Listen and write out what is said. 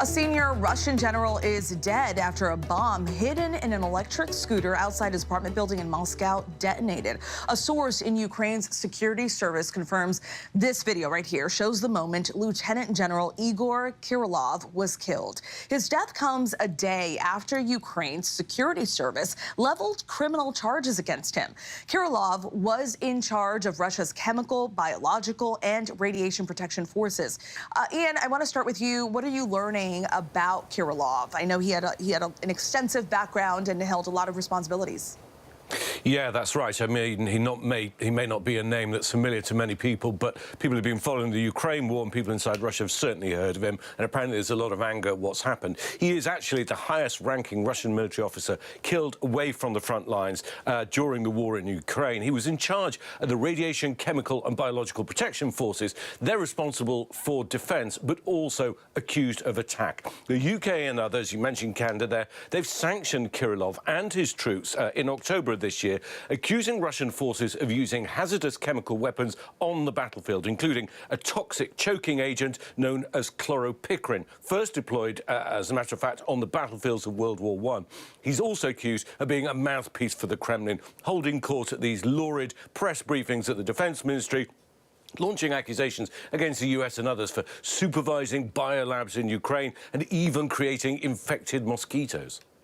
A senior Russian general is dead after a bomb hidden in an electric scooter outside his apartment building in Moscow detonated. A source in Ukraine's security service confirms this video right here shows the moment Lieutenant General Igor Kirillov was killed. His death comes a day after Ukraine's security service leveled criminal charges against him. Kirillov was in charge of Russia's chemical, biological, and radiation protection forces. Ian, I want to start with you. What are you learning about Kirillov? I know he had an extensive background and held a lot of responsibilities. Yeah, that's right. I mean, he may not be a name that's familiar to many people, but people who've been following the Ukraine war and people inside Russia have certainly heard of him, and apparently there's a lot of anger at what's happened. He is actually the highest-ranking Russian military officer killed away from the front lines during the war in Ukraine. He was in charge of the Radiation, Chemical and Biological Protection Forces. They're responsible for defence, but also accused of attack. The UK and others, you mentioned Canada there, they've sanctioned Kirillov and his troops in October of this year, accusing Russian forces of using hazardous chemical weapons on the battlefield, including a toxic choking agent known as chloropicrin, first deployed, as a matter of fact, on the battlefields of World War I. He's also accused of being a mouthpiece for the Kremlin, holding court at these lurid press briefings at the Defence Ministry, launching accusations against the US and others for supervising biolabs in Ukraine and even creating infected mosquitoes.